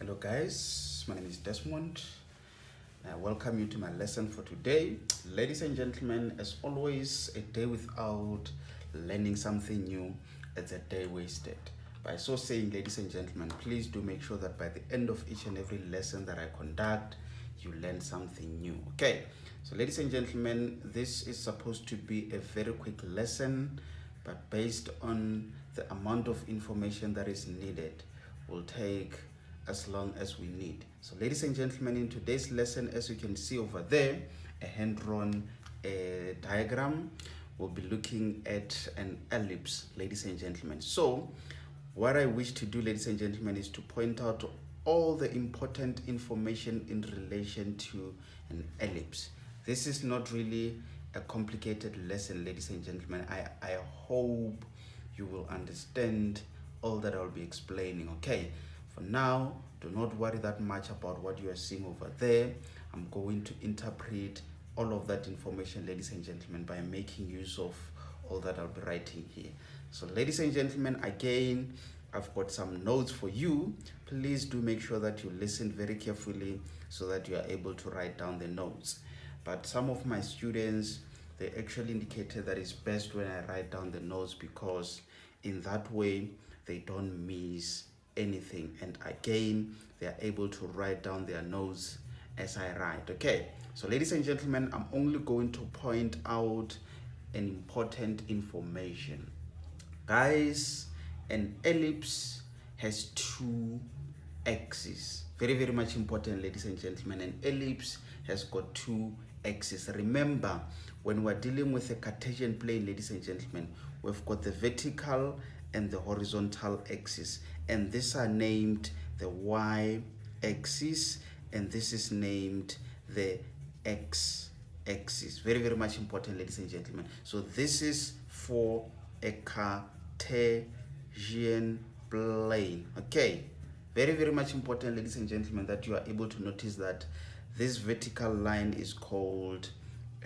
Hello guys, my name is Desmond. I welcome you to my lesson for today. Ladies and gentlemen, as always, a day without learning something new is a day wasted. By so saying, ladies and gentlemen, please do make sure that by the end of each and every lesson that I conduct, you learn something new. Okay, so ladies and gentlemen, this is supposed to be a very quick lesson, but based on the amount of information that is needed, will take as long as we need. So ladies and gentlemen, in today's lesson, as you can see over there, a hand-drawn diagram, we'll be looking at an ellipse, ladies and gentlemen. So what I wish to do, ladies and gentlemen, is to point out all the important information in relation to an ellipse. This is not really a complicated lesson, ladies and gentlemen. I hope you will understand all that I'll be explaining. Okay, for now, do not worry that much about what you are seeing over there. I'm going to interpret all of that information, ladies and gentlemen, by making use of all that I'll be writing here. So ladies and gentlemen, again, I've got some notes for you. Please do make sure that you listen very carefully so that you are able to write down the notes. But some of my students, they actually indicated that it's best when I write down the notes, because in that way they don't miss anything, and again they are able to write down their notes as I write. Okay, so ladies and gentlemen, I'm only going to point out an important information. Guys, an ellipse has two axes. Very much important, ladies and gentlemen. An ellipse has got two axes. Remember, when we're dealing with a Cartesian plane, ladies and gentlemen, we've got the vertical and the horizontal axis, and these are named the y-axis, and this is named the x-axis. Very much important, ladies and gentlemen. So this is for a Cartesian plane. Okay, very much important, ladies and gentlemen, that you are able to notice that this vertical line is called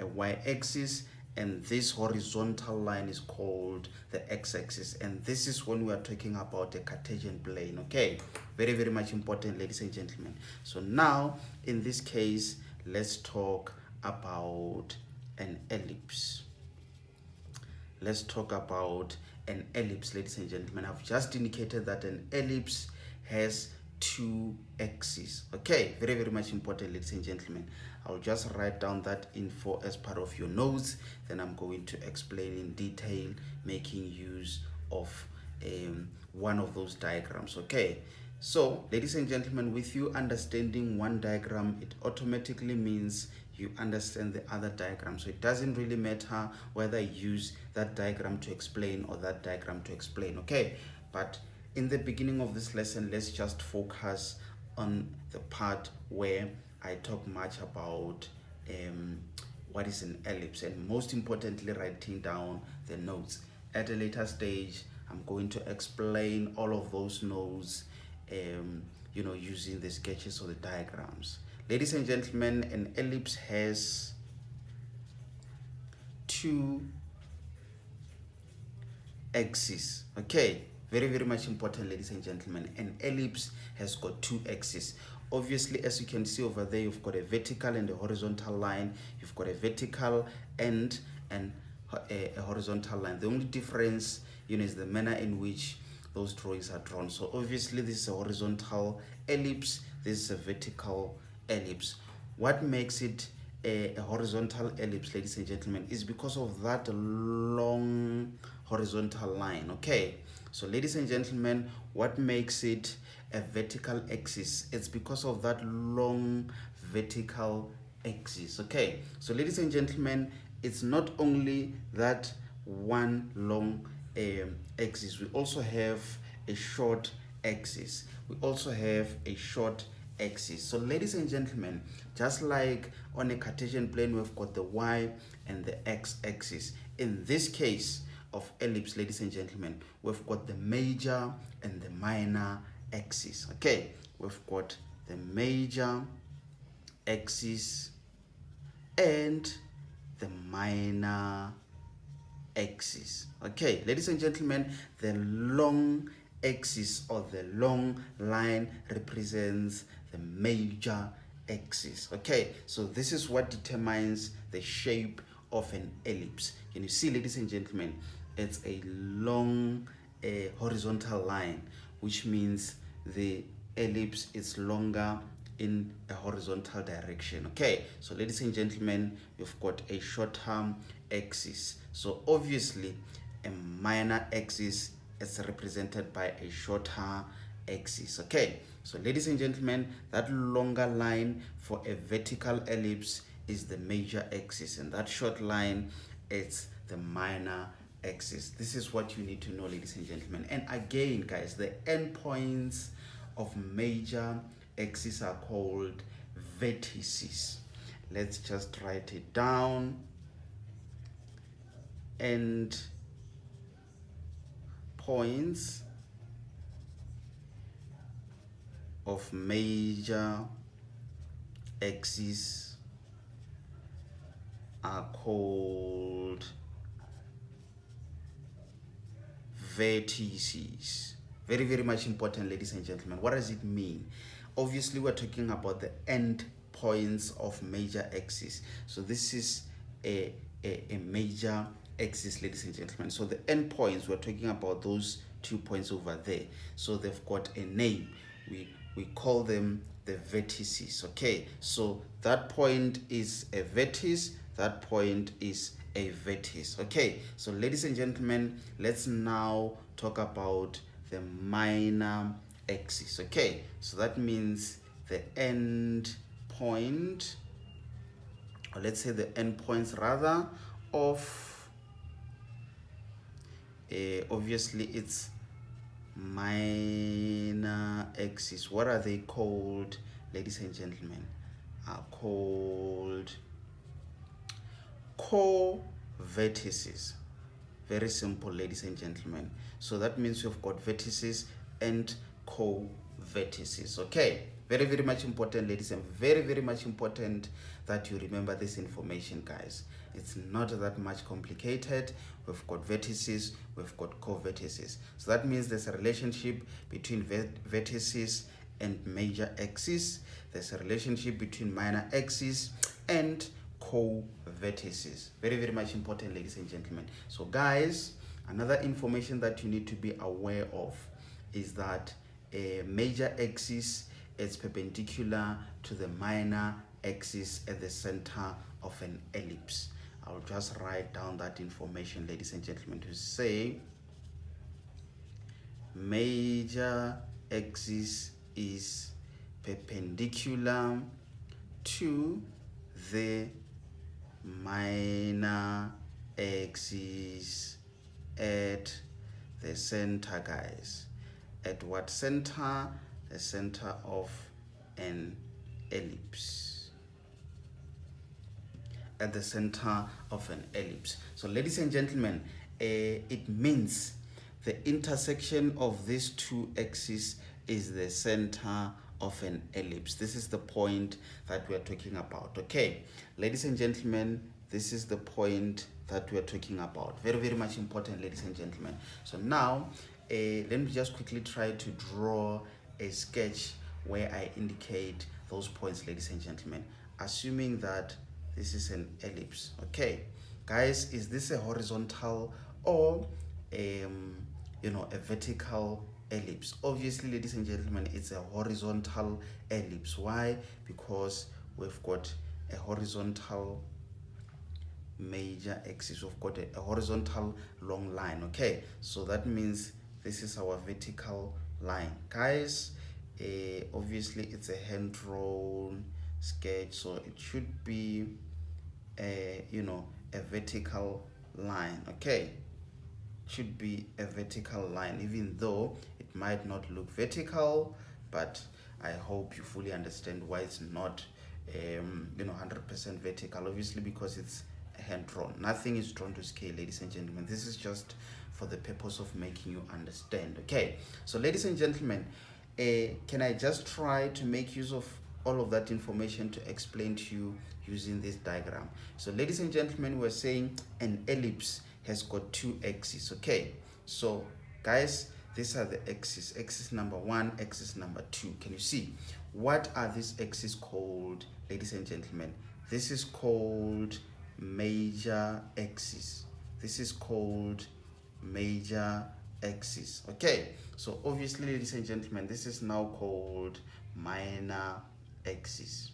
a y-axis, and this horizontal line is called the x-axis, and this is when we are talking about a Cartesian plane. Okay, very much important, ladies and gentlemen. So now in this case, let's talk about an ellipse. Let's talk about an ellipse, ladies and gentlemen. I've just indicated that an ellipse has two axes. Okay, very much important, ladies and gentlemen. I'll just write down that info as part of your notes, then I'm going to explain in detail, making use of one of those diagrams. Okay, so ladies and gentlemen, with you understanding one diagram, it automatically means you understand the other diagram. So it doesn't really matter whether I use that diagram to explain or that diagram to explain. Okay, but in the beginning of this lesson, let's just focus on the part where I talk much about what is an ellipse, and most importantly, writing down the notes. At a later stage, I'm going to explain all of those notes, using the sketches or the diagrams. Ladies and gentlemen, an ellipse has two axes. Okay, very much important, ladies and gentlemen. An ellipse has got two axes. Obviously, as you can see over there, you've got a vertical and a horizontal line. You've got a vertical and a horizontal line. The only difference, is the manner in which those drawings are drawn. So obviously, this is a horizontal ellipse. This is a vertical ellipse. What makes it a horizontal ellipse, ladies and gentlemen, is because of that long horizontal line. Okay, so ladies and gentlemen, what makes it a vertical axis? It's because of that long vertical axis. Okay, so ladies and gentlemen, it's not only that one long axis, we also have a short axis. So ladies and gentlemen, just like on a Cartesian plane, we've got the y and the x-axis. In this case of ellipse, ladies and gentlemen, we've got the major and the minor axis. Okay, we've got the major axis and the minor axis. Okay, ladies and gentlemen, the long axis or the long line represents the major axis. Okay, so this is what determines the shape of an ellipse. Can you see, ladies and gentlemen, it's a long horizontal line, which means the ellipse is longer in a horizontal direction. Okay, so ladies and gentlemen, you've got a short-term axis. So obviously a minor axis is represented by a shorter axis. Okay, so ladies and gentlemen, that longer line for a vertical ellipse is the major axis, and that short line is the minor axis. This is what you need to know, ladies and gentlemen. And again, guys, the endpoints of major axes are called vertices. Let's just write it down. End points of major axes are called vertices. Very, very much important, ladies and gentlemen. What does it mean? Obviously, we're talking about the end points of major axis. So this is a major axis, ladies and gentlemen. So the end points, we're talking about those 2 points over there. So they've got a name. We call them the vertices. Okay, so that point is a vertex, that point is a vertex. Okay, so ladies and gentlemen, let's now talk about the minor axis. Okay, so that means the end point, or let's say the end points rather, of obviously it's minor axis. What are they called, ladies and gentlemen? Are called co-vertices. Very simple, ladies and gentlemen. So that means you've got vertices and co-vertices. Okay, very, very much important, ladies, and very, very much important that you remember this information, guys. It's not that much complicated. We've got vertices, we've got co-vertices. So that means there's a relationship between vertices and major axis. There's a relationship between minor axis and co-vertices. Very, very much important, ladies and gentlemen. So guys, another information that you need to be aware of is that a major axis is perpendicular to the minor axis at the center of an ellipse. I'll just write down that information, ladies and gentlemen, to say major axis is perpendicular to the minor axis at the center, guys. At what center? The center of an ellipse. At the center of an ellipse. So ladies and gentlemen, it means the intersection of these two axes is the center of an ellipse. This is the point that we're talking about. Okay, ladies and gentlemen, this is the point that we're talking about. Very, very much important, ladies and gentlemen. So now let me just quickly try to draw a sketch where I indicate those points, ladies and gentlemen, assuming that this is an ellipse. Okay, guys, is this a horizontal or a vertical ellipse? Obviously, ladies and gentlemen, it's a horizontal ellipse. Why? Because we've got a horizontal major axis, we've got a horizontal long line. Okay, so that means this is our vertical line, guys. Obviously it's a hand drawn sketch, so it should be a vertical line. Okay, should be a vertical line, even though it might not look vertical, but I hope you fully understand why it's not 100% vertical, obviously, because it's hand drawn. Nothing is drawn to scale, ladies and gentlemen. This is just for the purpose of making you understand. Okay, so ladies and gentlemen, can I just try to make use of all of that information to explain to you using this diagram? So ladies and gentlemen, we're saying an ellipse has got two axes. Okay, so guys, these are the axes, axis number 1, axis number 2. Can you see? What are these axes called, ladies and gentlemen? This is called major axis. This is called major axis. Okay, so obviously, ladies and gentlemen, this is now called minor axis.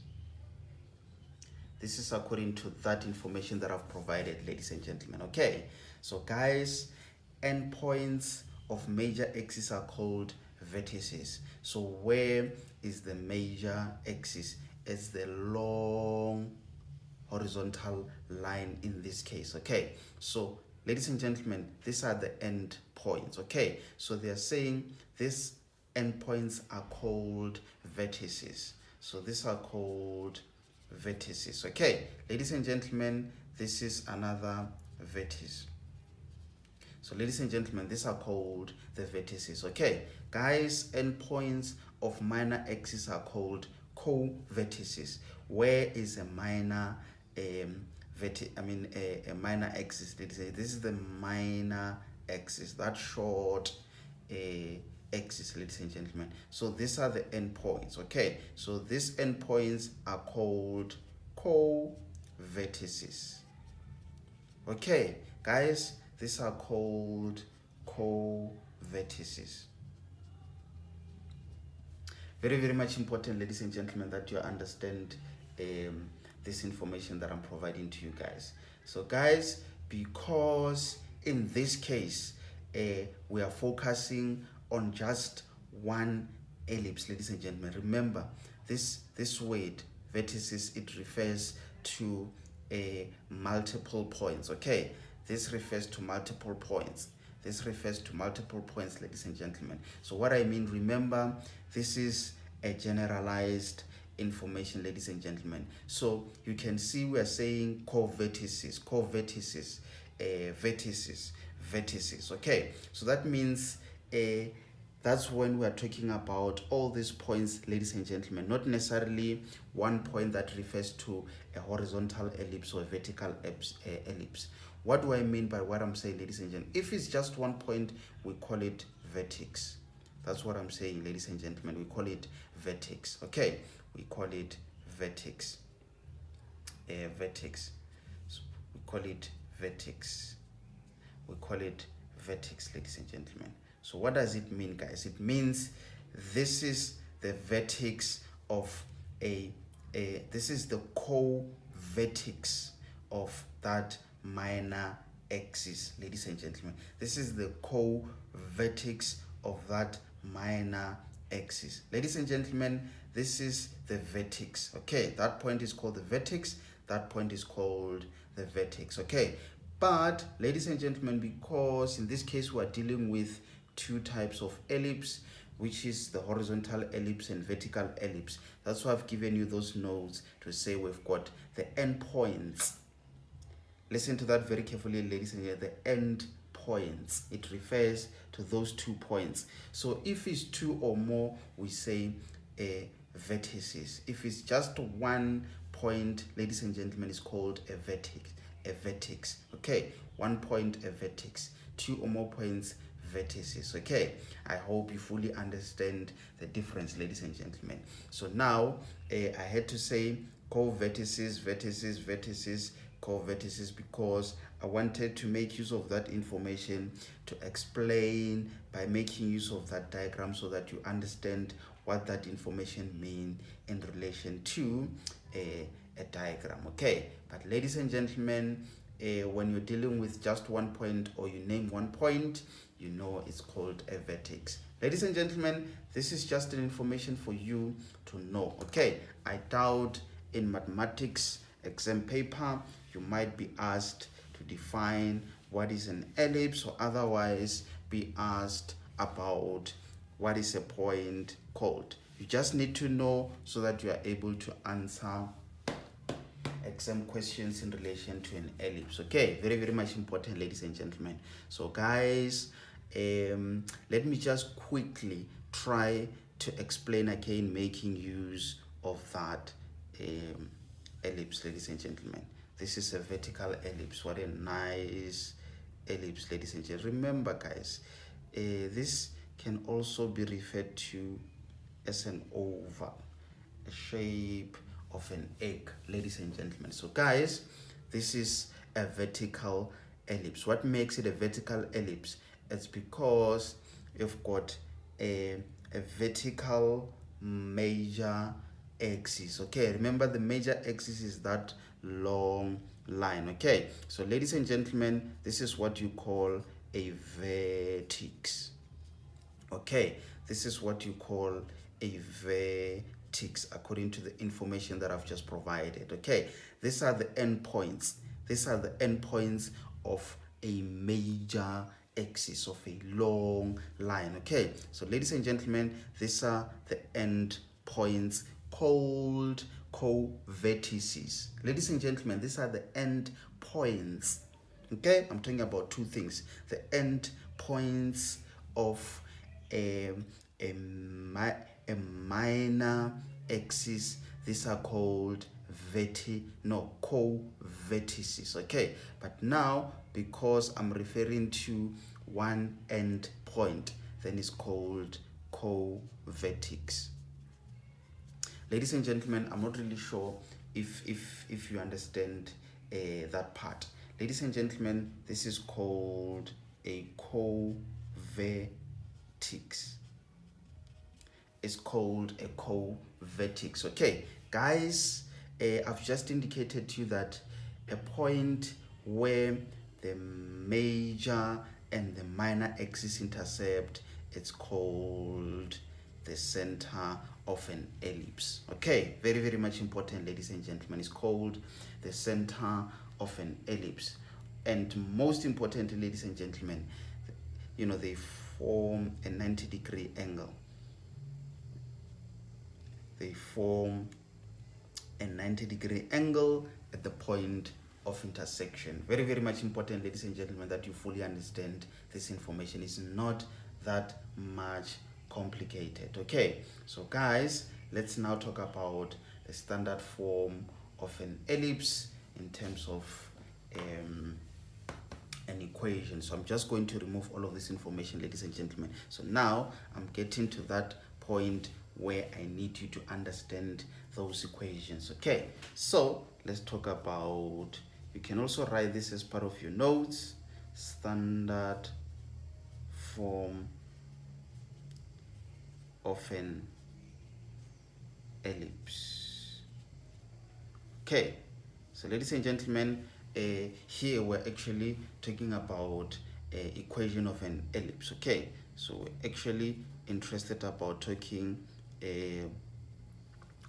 This is according to that information that I've provided, ladies and gentlemen. Okay, so guys, endpoints of major axis are called vertices. So where is the major axis? It's the long horizontal line in this case. Okay, so ladies and gentlemen, these are the end points. Okay, so they are saying these endpoints are called vertices. So these are called vertices. Okay, ladies and gentlemen, this is another vertex. So ladies and gentlemen, these are called the vertices. Okay, guys, endpoints of minor axis are called co-vertices. Where is a minor a minor axis? This is the minor axis, that short axis, ladies and gentlemen. So these are the endpoints. Okay, so these endpoints are called co-vertices. Okay, guys, these are called co-vertices. Very, very much important, ladies and gentlemen, that you understand this information that I'm providing to you guys. So guys, because in this case we are focusing on just one ellipse, ladies and gentlemen, remember this word vertices, it refers to multiple points. Okay, this refers to multiple points. This refers to multiple points, ladies and gentlemen. So what I mean, remember, this is a generalized information, ladies and gentlemen. So you can see we are saying co-vertices, vertices. Okay, so that means that's when we are talking about all these points, ladies and gentlemen, not necessarily one point that refers to a horizontal ellipse or a vertical ellipse. What do I mean by what I'm saying, ladies and gentlemen? If it's just one point, we call it vertex. That's what I'm saying, ladies and gentlemen. We call it vertex. Okay, we call it vertex. Vertex. So we call it vertex. We call it vertex, ladies and gentlemen. So what does it mean, guys? It means this is the vertex of this is the co-vertex of that minor axis, ladies and gentlemen. This is the co-vertex of that minor axis. Ladies and gentlemen, this is the vertex. Okay, that point is called the vertex. That point is called the vertex. Okay, but ladies and gentlemen, because in this case we are dealing with two types of ellipse, which is the horizontal ellipse and vertical ellipse, that's why I've given you those notes to say we've got the endpoints. Listen to that very carefully, ladies and gentlemen. The end points, it refers to those 2 points. So if it's 2 or more, we say vertices. If it's just 1 point, ladies and gentlemen, it's called a vertex. Okay, 1 point, a vertex. 2 or more points, vertices. Okay, I hope you fully understand the difference, ladies and gentlemen. So now I had to say co-vertices, vertices, co-vertices, because I wanted to make use of that information to explain by making use of that diagram so that you understand what that information means in relation to a diagram. Okay, but ladies and gentlemen, when you're dealing with just 1 point or you name 1 point, you know it's called a vertex. Ladies and gentlemen, this is just an information for you to know. Okay, I doubt in mathematics exam paper you might be asked to define what is an ellipse, or otherwise be asked about what is a point called. You just need to know so that you are able to answer exam questions in relation to an ellipse. Okay, very, very much important, ladies and gentlemen. So guys, let me just quickly try to explain again, making use of that ellipse, ladies and gentlemen. This is a vertical ellipse. What a nice ellipse, ladies and gentlemen. Remember, guys, this can also be referred to as an oval, a shape of an egg, ladies and gentlemen. So guys, this is a vertical ellipse. What makes it a vertical ellipse? It's because you've got a vertical major axis. Okay, remember the major axis is that long line. Okay, so ladies and gentlemen, this is what you call a vertex. Okay, this is what you call a vertex according to the information that I've just provided. Okay, these are the endpoints. These are the endpoints of a major axis of a long line. Okay, so ladies and gentlemen, these are the endpoints called co-vertices. Ladies and gentlemen, these are the endpoints. Okay, I'm talking about two things: the endpoints of a, a minor axis. These are called co-vertices. Okay, but now because I'm referring to one end point, then it's called co-vertex. Ladies and gentlemen, I'm not really sure if you understand that part. Ladies and gentlemen, this is called a co-vertex. It's called a co-vertex. Okay, guys, I've just indicated to you that a point where the major and the minor axis intercept, it's called the center of an ellipse. Okay, very, very much important, ladies and gentlemen. It's called the center of an ellipse. And most importantly, ladies and gentlemen, you know, they form a 90-degree angle. They form a 90-degree angle at the point of intersection. Very, very much important, ladies and gentlemen, that you fully understand this information. It's not that much complicated. Okay, so guys, let's now talk about the standard form of an ellipse in terms of an equation. So I'm just going to remove all of this information, ladies and gentlemen. So now I'm getting to that point where I need you to understand those equations. Okay, so let's talk about, you can also write this as part of your notes, standard form of an ellipse. Okay, so ladies and gentlemen, here we're actually talking about equation of an ellipse. Okay, so we're actually interested about talking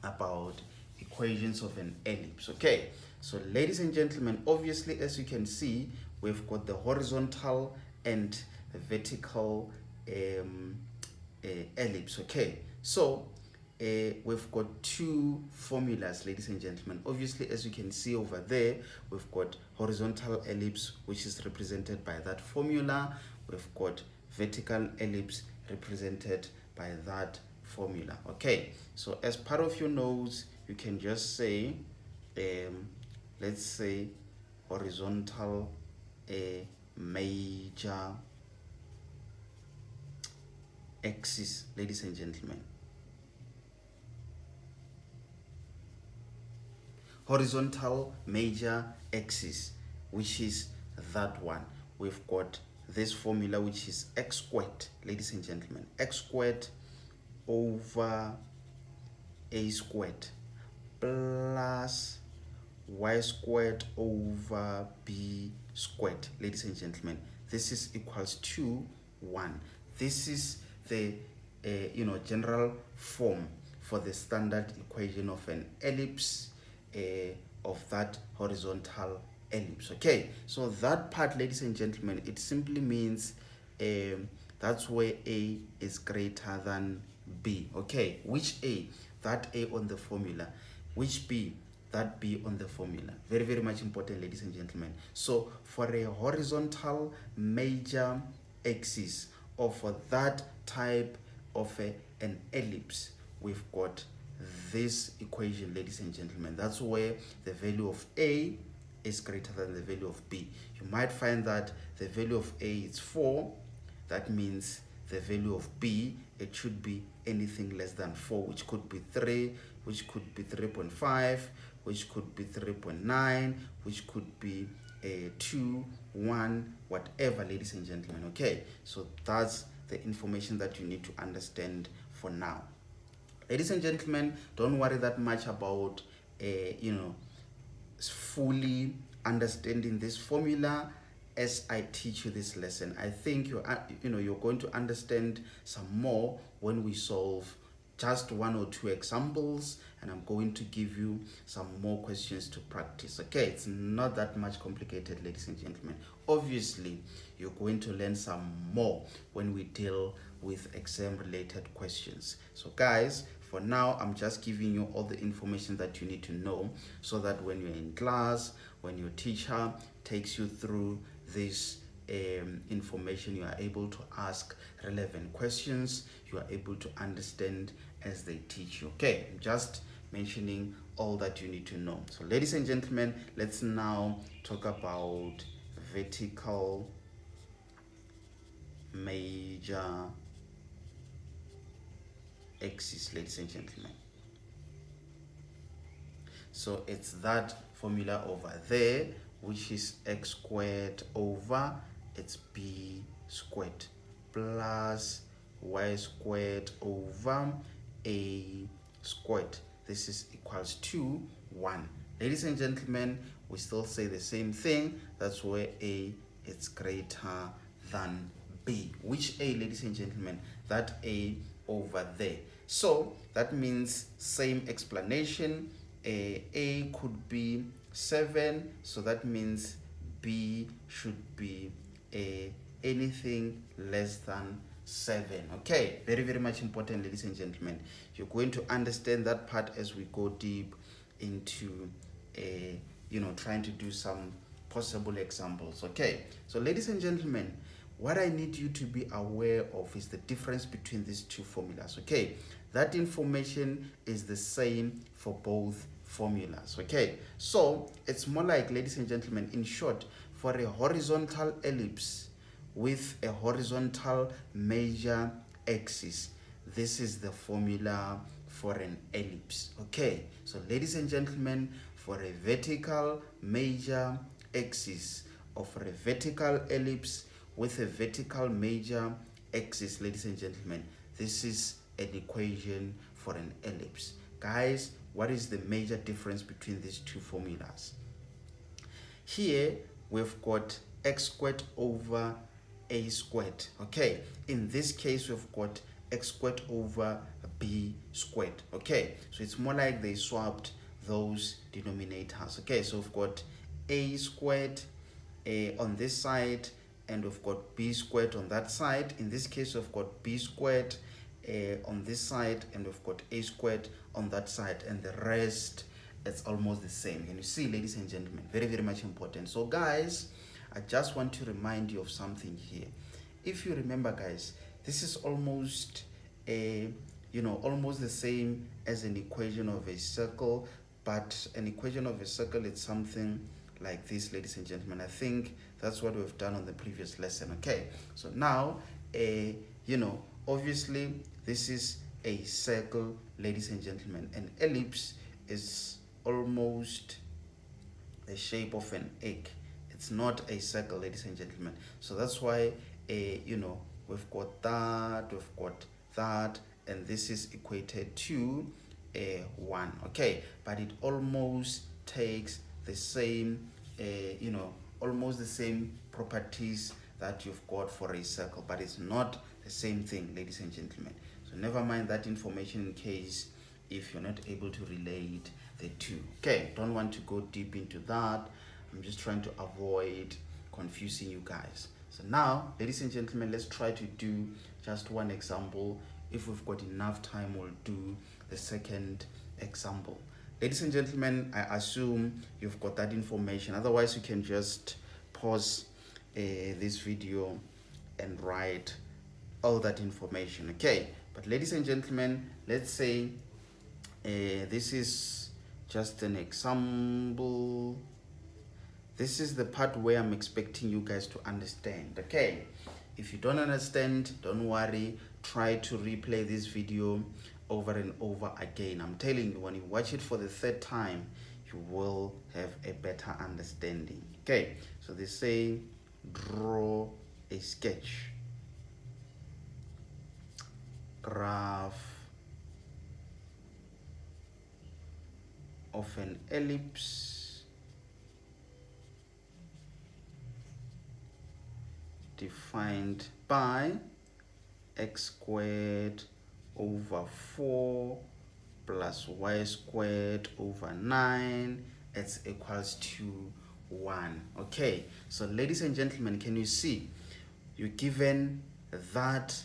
about equations of an ellipse. Okay, so ladies and gentlemen, obviously, as you can see, we've got the horizontal and the vertical ellipse. Okay, so we've got two formulas, ladies and gentlemen. Obviously, as you can see over there, we've got horizontal ellipse, which is represented by that formula. We've got vertical ellipse represented by that formula. Okay, so as part of your notes, you can just say let's say horizontal major axis, ladies and gentlemen. Horizontal major axis, which is that one. We've got this formula, which is x squared, ladies and gentlemen. X squared over a squared plus y squared over b squared, ladies and gentlemen. This is equals to 1. This is the general form for the standard equation of an ellipse, of that horizontal ellipse. Okay, so that part, ladies and gentlemen, it simply means that's where a is greater than b. Okay, which a? That a on the formula. Which b? That b on the formula. Very, very much important, ladies and gentlemen. So for a horizontal major axis, or for that type of an ellipse, we've got this equation, ladies and gentlemen. That's where the value of a is greater than the value of b. You might find that the value of a is 4. That means the value of b, it should be anything less than 4, which could be 3, which could be 3.5, which could be 3.9, which could be 2, 1, whatever, ladies and gentlemen. Okay, so that's the information that you need to understand for now. Ladies and gentlemen, don't worry that much about fully understanding this formula as I teach you this lesson. I think you're going to understand some more when we solve just 1 or 2 examples, and I'm going to give you some more questions to practice. Okay, it's not that much complicated, ladies and gentlemen. Obviously, you're going to learn some more when we deal with exam related questions. So guys, for now, I'm just giving you all the information that you need to know, so that when you're in class, when your teacher takes you through this information, you are able to ask relevant questions, you are able to understand as they teach you. Okay, I'm just mentioning all that you need to know. So ladies and gentlemen, let's now talk about vertical major axis, ladies and gentlemen. So it's that formula over there, which is x squared over it's b squared plus y squared over a squared. This is equals to 1. Ladies and gentlemen, we still say the same thing. That's where a is greater than b. Which a, ladies and gentlemen? That a over there. So that means same explanation. A could be 7, so that means b should be anything less than 7. Okay, very, very much important, ladies and gentlemen. You're going to understand that part as we go deep into trying to do some possible examples. Okay, so ladies and gentlemen, what I need you to be aware of is the difference between these two formulas. Okay, that information is the same for both formulas. Okay, so it's more like, ladies and gentlemen, in short, for a horizontal ellipse with a horizontal major axis, this is the formula for an ellipse. Okay, so ladies and gentlemen, for a vertical major axis or for a vertical ellipse with a vertical major axis, ladies and gentlemen, this is an equation for an ellipse. Guys, what is the major difference between these two formulas? Here we've got x squared over a squared. Okay, in this case we've got x squared over b squared. Okay, so it's more like they swapped those denominators. Okay, so we've got a squared on this side, and we've got b squared on that side. In this case we've got b squared on this side, and we've got a squared on that side, and the rest, it's almost the same. And you see, ladies and gentlemen, very, very much important. So guys, I just want to remind you of something here. If you remember, guys, this is almost almost the same as an equation of a circle, but an equation of a circle, it's something like this, ladies and gentlemen. I think that's what we've done on the previous lesson. Okay, so now obviously this is a circle, ladies and gentlemen. An ellipse is almost the shape of an egg. It's not a circle, ladies and gentlemen. So that's why we've got that, and this is equated to 1. Okay, but it almost takes the same almost the same properties that you've got for a circle, but it's not the same thing, ladies and gentlemen. So never mind that information in case if you're not able to relate the two. Okay, don't want to go deep into that. I'm just trying to avoid confusing you guys. So now, ladies and gentlemen, let's try to do just one example. If we've got enough time, we'll do the second example. Ladies and gentlemen, I assume you've got that information. Otherwise, you can just pause this video and write all that information. Okay, but ladies and gentlemen, let's say this is just an example. This is the part where I'm expecting you guys to understand. Okay, If you don't understand, don't worry, try to replay this video over and over again. I'm telling you, when you watch it for the third time, you will have a better understanding. Okay, so they say draw a sketch, graph of an ellipse defined by x squared over 4 plus y squared over 9 is equals to 1. Okay, so ladies and gentlemen, can you see you're given that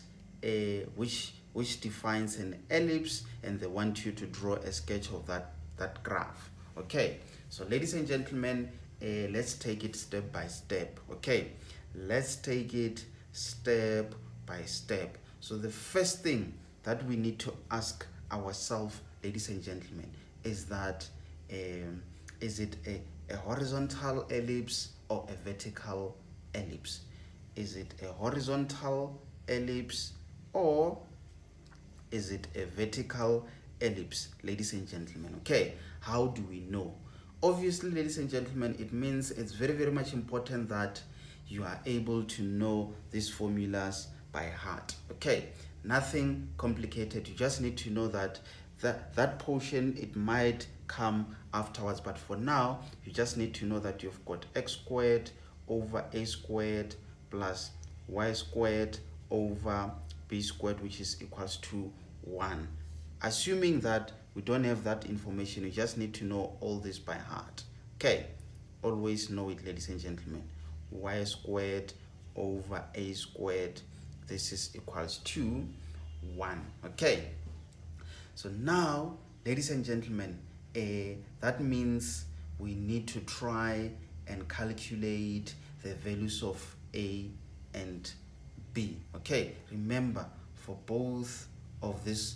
which defines an ellipse, and they want you to draw a sketch of that graph. Okay, so ladies and gentlemen, let's take it step by step. Okay, let's take it step by step. So the first thing that we need to ask ourselves, ladies and gentlemen, is that is it a horizontal ellipse or a vertical ellipse? Is it a horizontal ellipse or is it a vertical ellipse, ladies and gentlemen? Okay, how do we know? Obviously, ladies and gentlemen, it means it's very, very much important that you are able to know these formulas by heart. Okay, nothing complicated. You just need to know that that portion, it might come afterwards, but for now you just need to know that you've got x squared over a squared plus y squared over b squared, which is equals to 1. Assuming that we don't have that information, you just need to know all this by heart. Okay, always know it, ladies and gentlemen. Y squared over a squared, this is equals to 1. Okay, so now, ladies and gentlemen, that means we need to try and calculate the values of a and b. Okay, remember, for both of these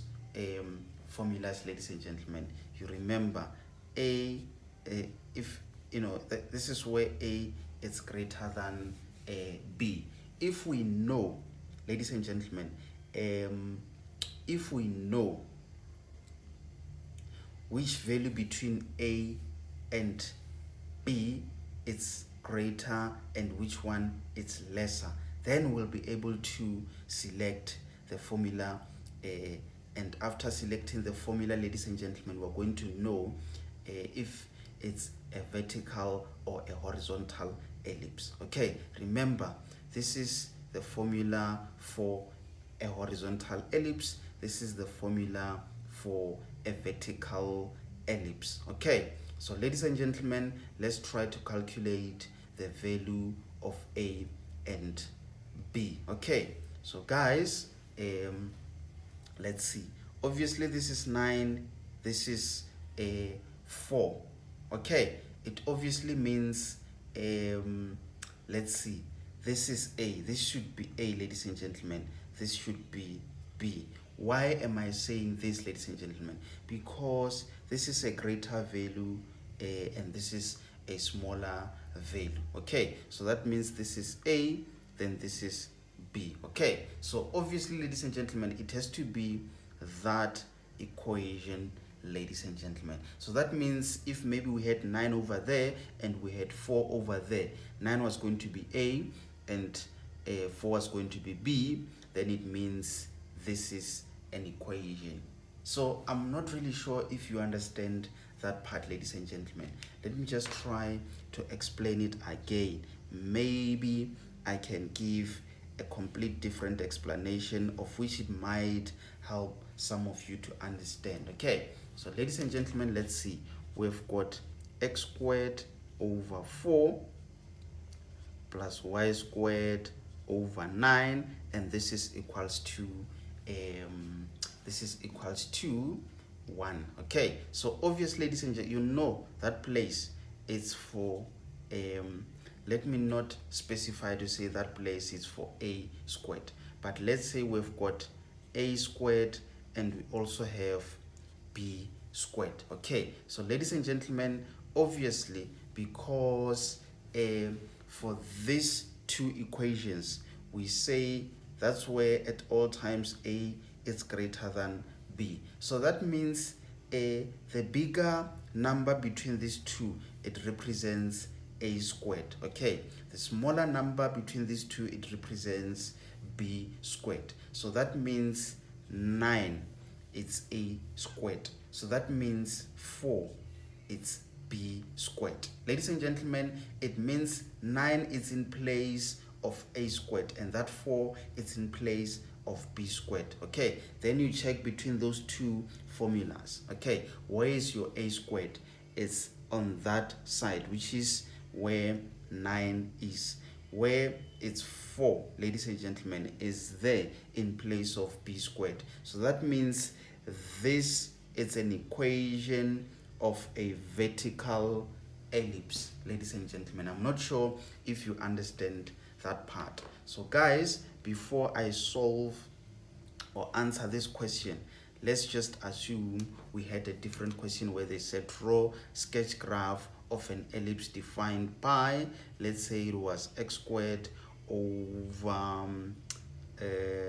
formulas, ladies and gentlemen, you remember if you know this is where a is greater than b. If we know, ladies and gentlemen, if we know which value between a and b is greater and which one is lesser, then we'll be able to select the formula, and after selecting the formula, ladies and gentlemen, we're going to know if it's a vertical or a horizontal ellipse. Okay, remember, this is the formula for a horizontal ellipse, this is the formula for a vertical ellipse. Okay, so ladies and gentlemen, let's try to calculate the value of a and b. Okay, so guys, let's see. Obviously this is 9, this is a 4. Okay, it obviously means let's see, this is a, this should be a, ladies and gentlemen, this should be b. Why am I saying this, ladies and gentlemen? Because this is a greater value and this is a smaller value. Okay, so that means this is a, then this is b. Okay, so obviously, ladies and gentlemen, it has to be that equation, ladies and gentlemen. So that means if maybe we had 9 over there and we had 4 over there, 9 was going to be a and 4 was going to be b, then it means this is an equation. So I'm not really sure if you understand that part, ladies and gentlemen. Let me just try to explain it again. Maybe I can give a complete different explanation of which it might help some of you to understand. Okay, so ladies and gentlemen, let's see. We've got x squared over 4 plus y squared over 9, and this is equals to 1. Okay, so obviously, ladies and gentlemen, you know that place is for let me not specify to say that place is for a squared, but let's say we've got a squared and we also have b squared. Okay, so ladies and gentlemen, obviously, because for these two equations we say that's where at all times A is greater than B. So that means the bigger number between these two, it represents A squared. Okay, the smaller number between these two, it represents B squared. So that means 9, it's A squared. So that means 4, it's B squared. Ladies and gentlemen, it means 9 is in place of A squared, and that 4 is in place of B squared. Okay, then you check between those two formulas. Okay, where is your A squared? It's on that side, which is where 9 is. Where it's 4, ladies and gentlemen, is there in place of B squared. So that means this is an equation of a vertical ellipse, ladies and gentlemen. I'm not sure if you understand that part. So guys, before I solve or answer this question, let's just assume we had a different question where they said draw sketch graph of an ellipse defined by, let's say it was x squared over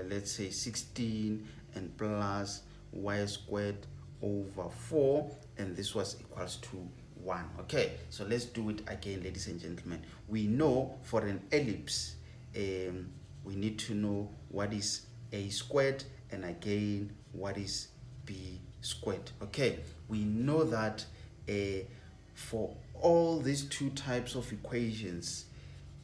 let's say 16 and plus y squared over 4, and this was equals to 1. Okay, so let's do it again, ladies and gentlemen. We know for an ellipse we need to know what is A squared and again what is B squared. Okay, we know that for all these two types of equations,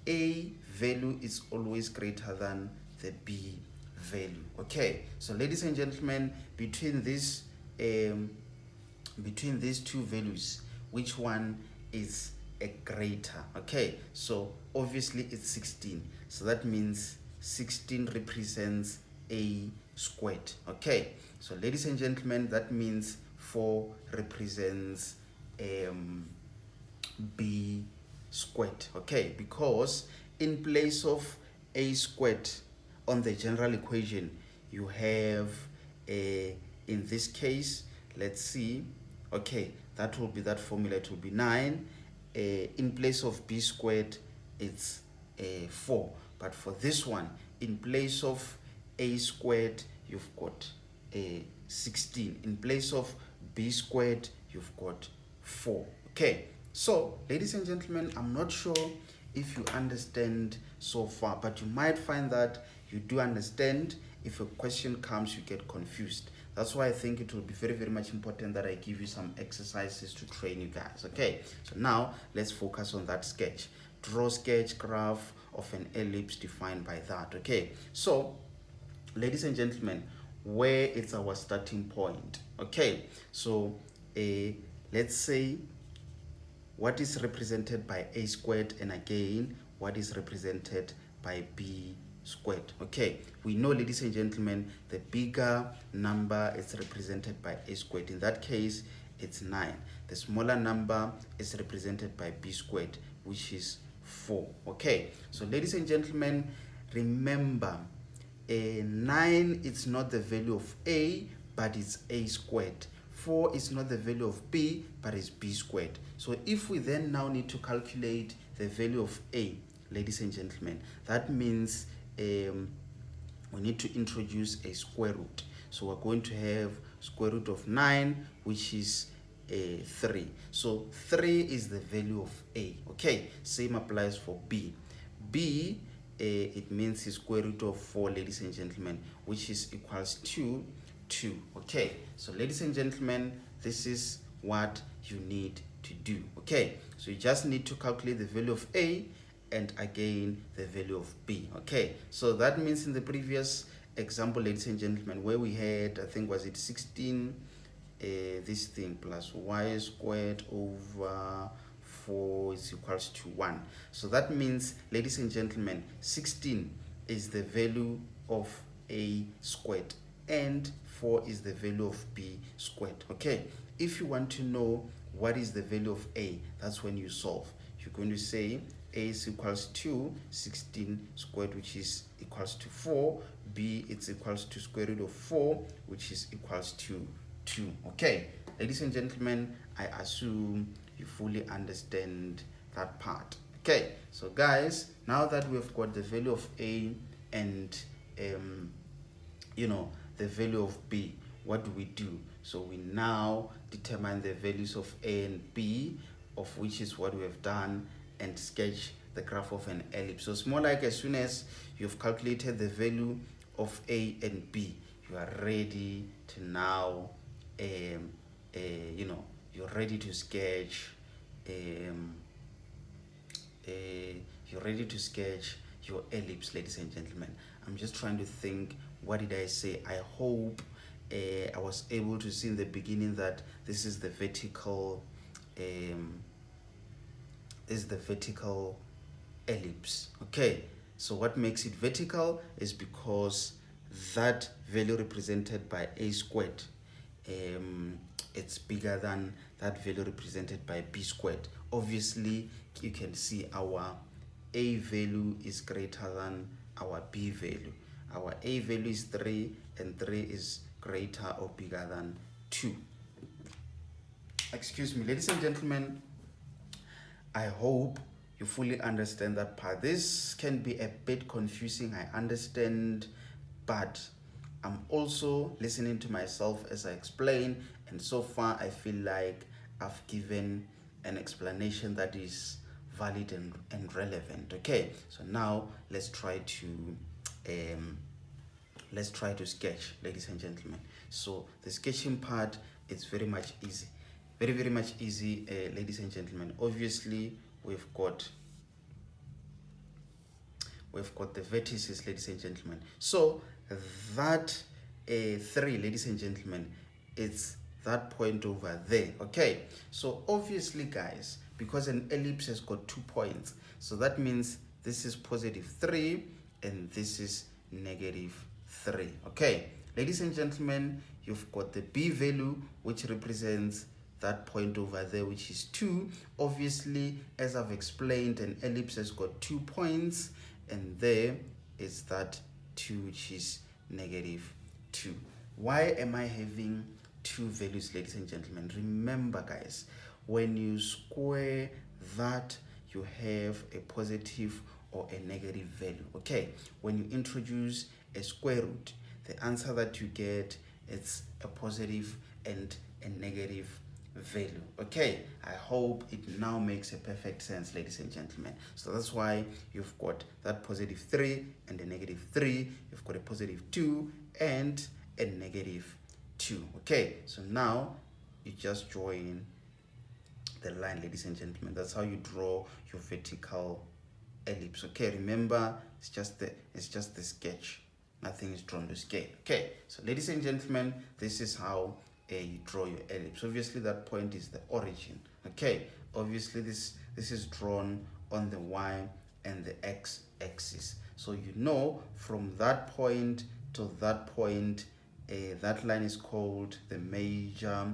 A value is always greater than the B value. Okay, so ladies and gentlemen, between these two values, which one is a greater? Okay, so obviously it's 16, so that means 16 represents A squared. Okay, so ladies and gentlemen, that means 4 represents B squared. Okay, because in place of A squared on the general equation, you have in this case, let's see, okay, that will be that formula, it will be 9. In place of B squared, it's 4. But for this one, in place of A squared, you've got 16. In place of B squared, you've got 4. Okay, so ladies and gentlemen, I'm not sure if you understand so far, but you might find that you do understand. If a question comes, you get confused. That's why I think it will be very, very much important that I give you some exercises to train you guys. Okay, so now let's focus on that sketch. Draw sketch graph of an ellipse defined by that. Okay, so ladies and gentlemen, where is our starting point? Okay, so let's say what is represented by A squared, and again what is represented by B squared. Okay, we know, ladies and gentlemen, the bigger number is represented by A squared. In that case, it's 9. The smaller number is represented by B squared, which is 4. Okay, so ladies and gentlemen, remember, 9 is not the value of A, but it's A squared. 4 is not the value of B, but it's B squared. So if we then now need to calculate the value of A, ladies and gentlemen, that means we need to introduce a square root. So we're going to have square root of 9, which is 3. So 3 is the value of A. Okay, same applies for B. B, it means the square root of 4, ladies and gentlemen, which is equals to 2. Okay, so ladies and gentlemen, this is what you need to do. Okay, so you just need to calculate the value of A and again the value of B. Okay, so that means in the previous example, ladies and gentlemen, where we had, I think, was it 16 this thing plus y squared over 4 is equals to 1. So that means, ladies and gentlemen, 16 is the value of A squared and 4 is the value of B squared. Okay, if you want to know what is the value of A, that's when you solve. You're going to say A is equals to 16 squared, which is equals to 4. B, it's equals to square root of 4, which is equals to 2. Okay, ladies and gentlemen, I assume you fully understand that part. Okay, so guys, now that we've got the value of A and the value of b, what do we do? So we now determine the values of a and b, of which is what we have done, and sketch the graph of an ellipse. So it's more like as soon as you've calculated the value of a and b, you are ready to now you're ready to sketch you're ready to sketch your ellipse, ladies and gentlemen. I'm just trying to think, what did I say? I hope I was able to see in the beginning that this is the vertical ellipse. Okay, so what makes it vertical is because that value represented by a squared, it's bigger than that value represented by b squared. Obviously, you can see our a value is greater than our b value. Our a value is 3, and 3 is greater or bigger than 2. Excuse me, ladies and gentlemen, I hope you fully understand that part. This can be a bit confusing, I understand, but I'm also listening to myself as I explain, and so far I feel like I've given an explanation that is valid and relevant. Okay, so now let's try to sketch, ladies and gentlemen. So the sketching part is very much easy, very much easy, ladies and gentlemen. Obviously we've got the vertices, ladies and gentlemen. So that 3, ladies and gentlemen, it's that point over there. Okay, so obviously guys, because an ellipse has got 2 points, so that means this is positive 3 and this is negative 3. Okay, ladies and gentlemen, you've got the b value, which represents that point over there, which is 2. Obviously, as I've explained, an ellipse has got 2 points, and there is that 2, which is negative 2. Why am I having 2 values, ladies and gentlemen? Remember guys, when you square that, you have a positive or a negative value. Okay, when you introduce a square root, the answer that you get is a positive and a negative value. Okay, I hope it now makes a perfect sense, ladies and gentlemen. So that's why you've got that positive 3 and a negative 3, you've got a positive 2 and a negative 2. Okay, so now you just join the line, ladies and gentlemen. That's how you draw your vertical ellipse. Okay, remember, it's just the sketch, nothing is drawn to scale. Okay, so ladies and gentlemen, this is how you draw your ellipse. Obviously that point is the origin. Okay, obviously this is drawn on the y and the x axis. So you know, from that point to that point, that line is called the major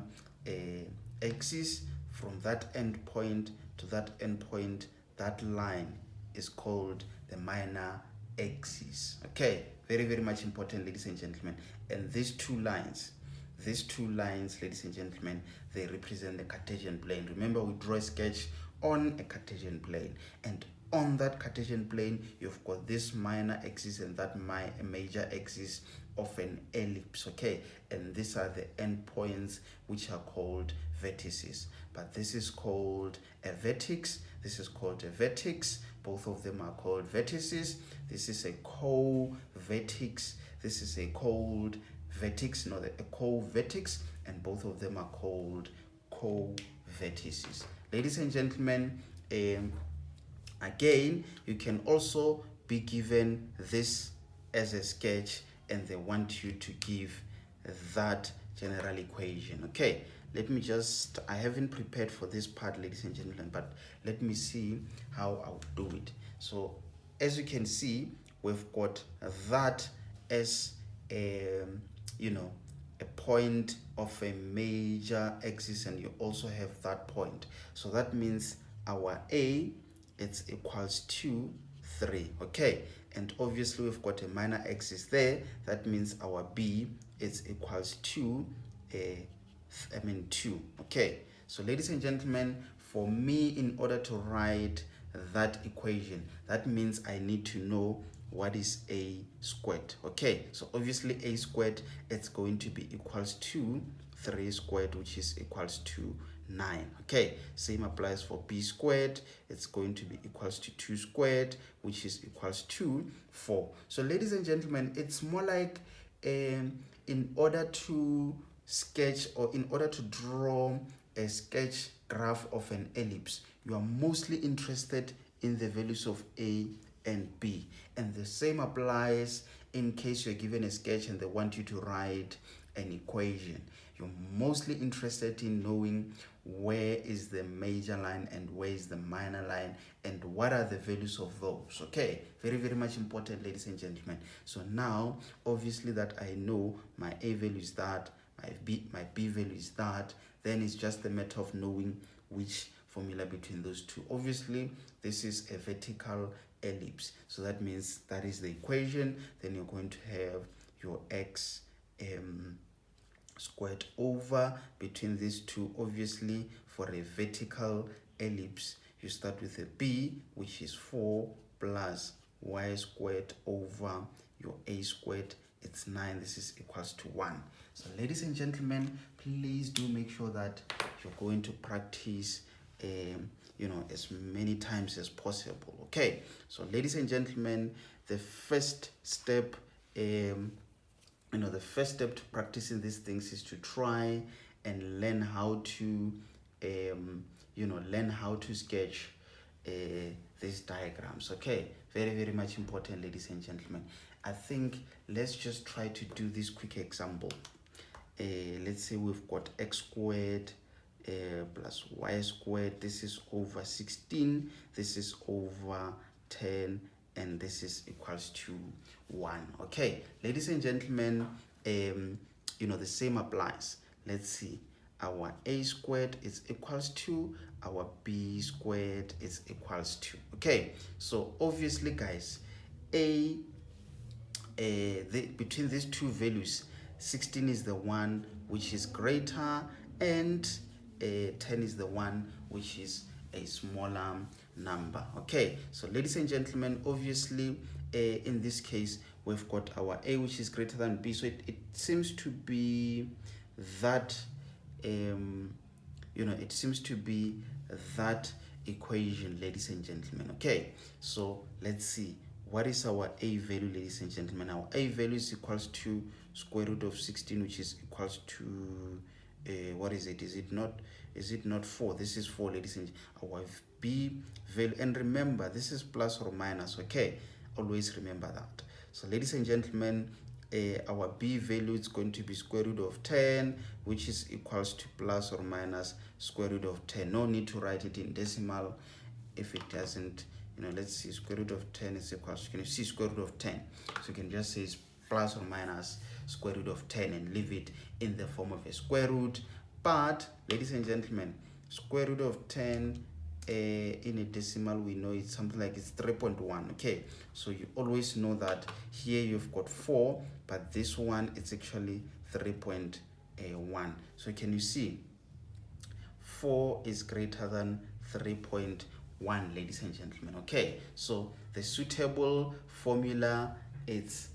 axis. From that end point to that end point, that line is called the minor axis. Okay, very much important, ladies and gentlemen. And these two lines, ladies and gentlemen, they represent the Cartesian plane. Remember, we draw a sketch on a Cartesian plane, and on that Cartesian plane you've got this minor axis and that major axis of an ellipse. Okay, and these are the endpoints, which are called vertices. But this is called a vertex, this is called a vertex, both of them are called vertices. This is a co-vertex, this is a co-vertex, a co-vertex, and both of them are called co-vertices. Ladies and gentlemen, again, you can also be given this as a sketch and they want you to give that general equation. Okay, let me just, I haven't prepared for this part, ladies and gentlemen, but let me see how I'll do it. So as you can see, we've got that as a point of a major axis, and you also have that point. So that means our A, it's equals to 3. Okay, and obviously we've got a minor axis there. That means our B is equals to 2. Okay, so ladies and gentlemen, for me, in order to write that equation, that means I need to know what is a squared. Okay, so obviously a squared, it's going to be equals to 3 squared, which is equals to 9. Okay, same applies for b squared. It's going to be equals to 2 squared, which is equals to 4. So ladies and gentlemen, it's more like in order to sketch, or in order to draw a sketch graph of an ellipse, you are mostly interested in the values of a and b, and the same applies in case you're given a sketch and they want you to write an equation. You're mostly interested in knowing where is the major line and where is the minor line and what are the values of those. Okay, very, very much important, ladies and gentlemen. So now, obviously that I know my a value is that, my b value is that, then it's just a matter of knowing which formula between those two. Obviously, this is a vertical ellipse, so that means that is the equation. Then you're going to have your x squared over between these two. Obviously, for a vertical ellipse, you start with a b, which is 4 plus y squared over your a squared. It's 9. This is equals to 1. So ladies and gentlemen, please do make sure that you're going to practice as many times as possible. Okay, so ladies and gentlemen, the first step the first step to practicing these things is to try and learn how to sketch these diagrams. Okay, very, very much important, ladies and gentlemen. I think let's just try to do this quick example. Let's say we've got x squared plus y squared. This is over 16, this is over 10, and this is equals to 1. Okay, ladies and gentlemen, the same applies. Let's see, our a squared is equals to, our b squared is equals to. Okay, so obviously guys, between these two values, 16 is the one which is greater, and 10 is the one which is a smaller number. Okay, so ladies and gentlemen, obviously in this case we've got our a which is greater than b, so it seems to be that it seems to be that equation, ladies and gentlemen. Okay, so let's see, what is our a value, ladies and gentlemen? Our a value is equals to square root of 16, which is equals to what is it? Is it not 4? This is 4, ladies and gentlemen. Our b value, and remember, this is plus or minus. Okay, always remember that. So ladies and gentlemen, our b value is going to be square root of 10, which is equals to plus or minus square root of 10. No need to write it in decimal if it doesn't. Let's see, square root of 10 is equals to, can you see square root of 10? So you can just say it's plus or minus square root of 10 and leave it in the form of a square root. But ladies and gentlemen, square root of 10 in a decimal, we know it's something like it's 3.1. Okay, so you always know that here you've got 4, but this one it's actually 3.1. So can you see 4 is greater than 3.1, ladies and gentlemen? Okay, so the suitable formula is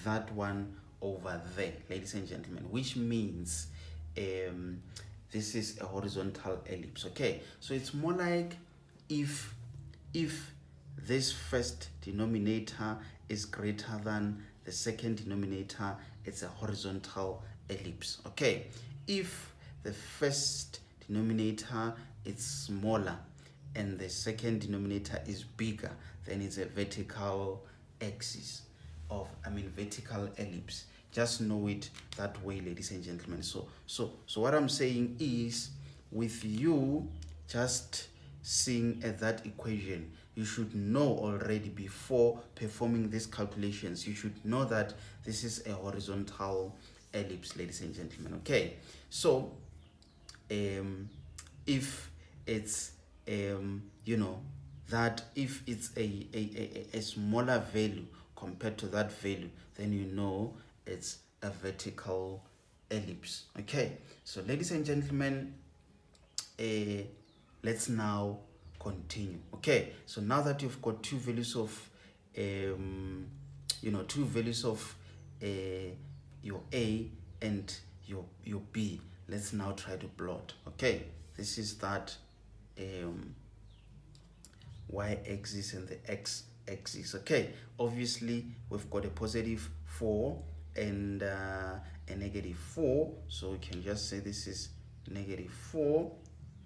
that one over there, ladies and gentlemen, which means this is a horizontal ellipse. Okay, so it's more like if this first denominator is greater than the second denominator, it's a horizontal ellipse. Okay, if the first denominator is smaller and the second denominator is bigger, then it's a vertical axis vertical ellipse. Just know it that way, ladies and gentlemen. So what I'm saying is, with you just seeing that equation, you should know already before performing these calculations. You should know that this is a horizontal ellipse, ladies and gentlemen. Okay, so if it's that if it's a smaller value compared to that value, then you know it's a vertical ellipse. Okay, so ladies and gentlemen, let's now continue. Okay, so now that you've got two values of two values of your A and your B. Let's now try to plot. Okay, this is that y-axis and the x-axis. Okay, obviously we've got a positive 4 and a negative 4, so we can just say this is negative 4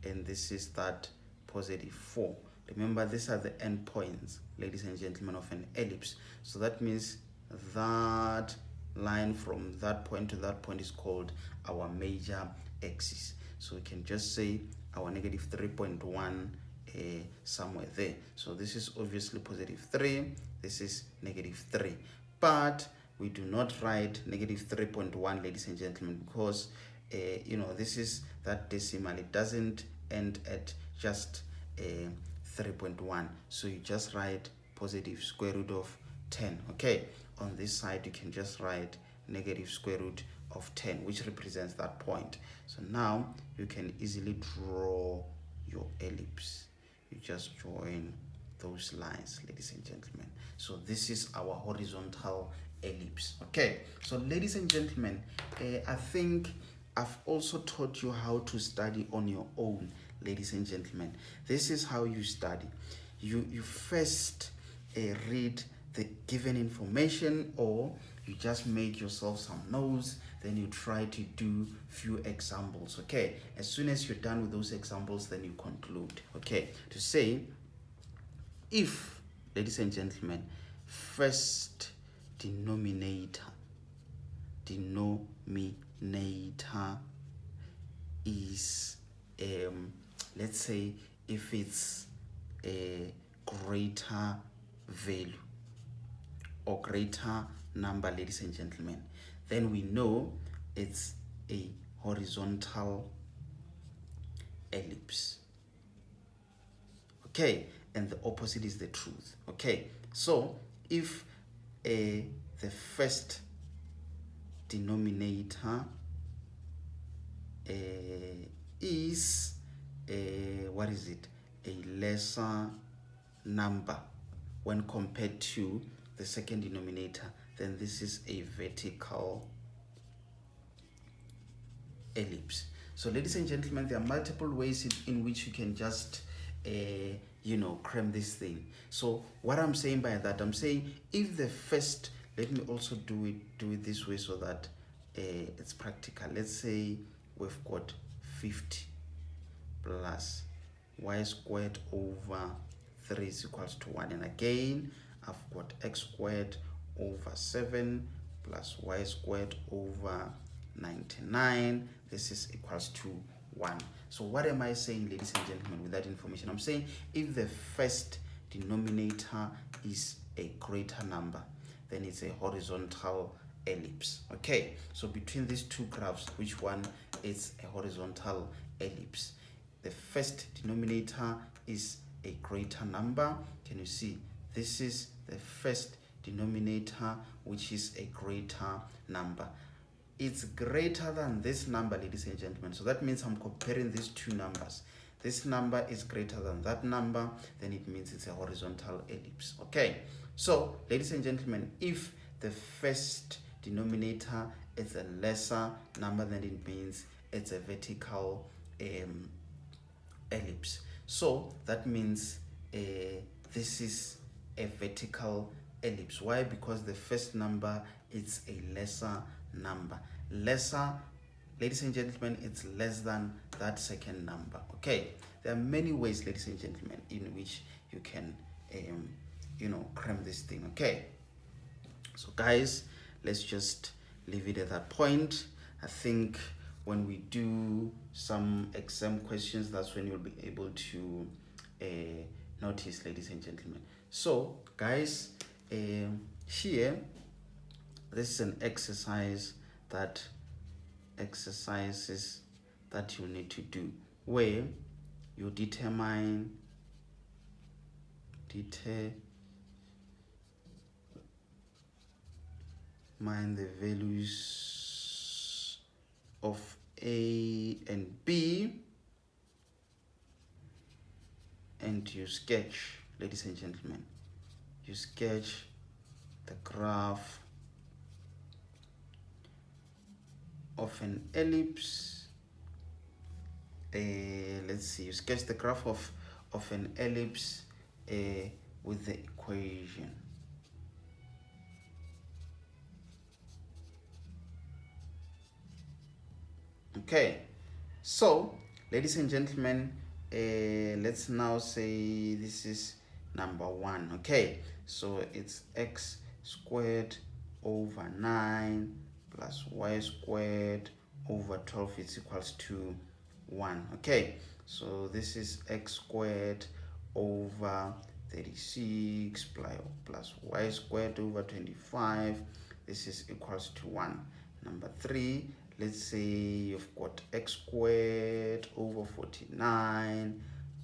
and this is that positive 4. Remember, these are the endpoints, ladies and gentlemen, of an ellipse. So that means that line from that point to that point is called our major axis. So we can just say our negative 3.1 somewhere there. So this is obviously positive 3, this is negative 3. But we do not write negative 3.1, ladies and gentlemen, because this is that decimal. It doesn't end at just 3.1. So you just write positive square root of 10. Okay, on this side you can just write negative square root of 10, which represents that point. So now you can easily draw your ellipse. You just join those lines, ladies and gentlemen. So this is our horizontal ellipse. Okay, so ladies and gentlemen, I think I've also taught you how to study on your own, ladies and gentlemen. This is how you study. You first read the given information, or you just make yourself some notes, then you try to do few examples. Okay, as soon as you're done with those examples, then you conclude. Okay, to say, if, ladies and gentlemen, first denominator is let's say if it's a greater value or greater number, ladies and gentlemen, then we know it's a horizontal ellipse. Okay, and the opposite is the truth. Okay, so if the first denominator is what is it, a lesser number when compared to the second denominator, then this is a vertical ellipse. So ladies and gentlemen, there are multiple ways in which you can just cram this thing. So what I'm saying by that, I'm saying if the first, let me also do it this way so that it's practical. Let's say we've got 50 plus y squared over 3 is equals to 1, and again I've got x squared over 7 plus y squared over 99. This is equals to 1. So what am I saying, ladies and gentlemen, with that information? I'm saying if the first denominator is a greater number, then it's a horizontal ellipse. Okay, so between these two graphs, which one is a horizontal ellipse? The first denominator is a greater number. Can you see? This is the first denominator, which is a greater number. It's greater than this number, ladies and gentlemen. So that means I'm comparing these two numbers. This number is greater than that number, then it means it's a horizontal ellipse. Okay, so ladies and gentlemen, if the first denominator is a lesser number, then it means it's a vertical ellipse. So that means this is a vertical ellipse. Why? Because the first number is a lesser number. Lesser, ladies and gentlemen, it's less than that second number. Okay, there are many ways, ladies and gentlemen, in which you can cram this thing. Okay, so guys, let's just leave it at that point. I think when we do some exam questions, that's when you'll be able to notice, ladies and gentlemen. So guys, here, this is an exercises that you need to do, where you determine the values of A and B, and you sketch, ladies and gentlemen, you sketch the graph of an ellipse. Let's see, you sketch the graph of an ellipse with the equation. Okay, so ladies and gentlemen, let's now say this is number 1. Okay, so it's x squared over 9 plus y squared over 12 is equals to 1. Okay, so this is x squared over 36 plus y squared over 25. This is equals to 1. Number 3, let's say you've got x squared over 49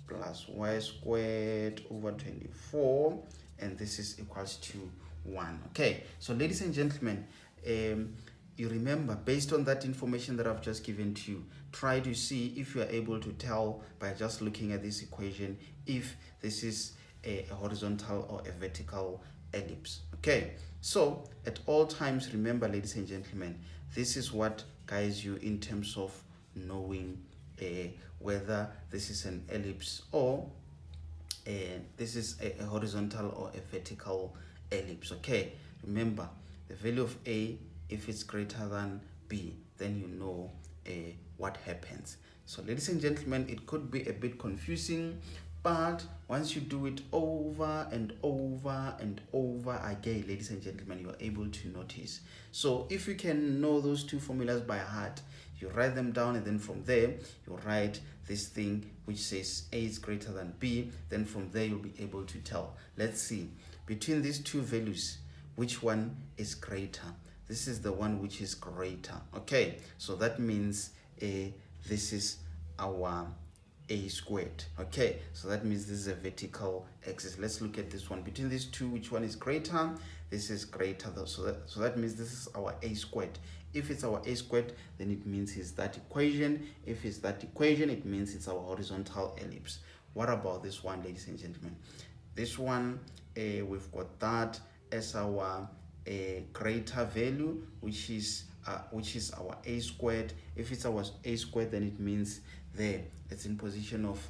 plus y squared over 24, and this is equals to 1. Okay, so ladies and gentlemen, you remember, based on that information that I've just given to you, try to see if you are able to tell by just looking at this equation if this is a horizontal or a vertical ellipse. Okay, so at all times, remember, ladies and gentlemen, this is what guides you in terms of knowing whether this is an ellipse or this is a horizontal or a vertical ellipse. Okay, remember, the value of A, if it's greater than B, then you know what happens. So ladies and gentlemen, it could be a bit confusing, but once you do it over and over and over again, ladies and gentlemen, you are able to notice. So if you can know those two formulas by heart, you write them down, and then from there you write this thing which says A is greater than B. Then from there you'll be able to tell. Let's see, between these two values, which one is greater? This is the one which is greater. Okay, so that means this is our A squared. Okay, so that means this is a vertical axis. Let's look at this one. Between these two, which one is greater? This is greater. So that means this is our A squared. If it's our A squared, then it means it's that equation. If it's that equation, it means it's our horizontal ellipse. What about this one, ladies and gentlemen? This one, we've got that as our greater value, which is our A squared. If it's our A squared, then it means there it's in position of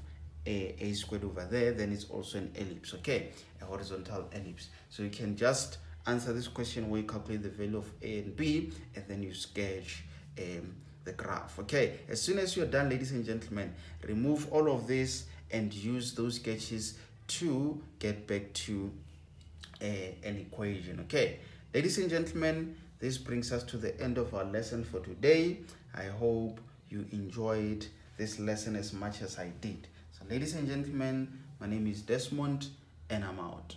A squared over there, then it's also an ellipse. Okay, a horizontal ellipse. So you can just answer this question where you calculate the value of A and B, and then you sketch the graph. Okay, as soon as you're done, ladies and gentlemen, remove all of this and use those sketches to get back to an equation. Okay, ladies and gentlemen, this brings us to the end of our lesson for today. I hope you enjoyed this lesson as much as I did. So ladies and gentlemen, my name is Desmond, and I'm out.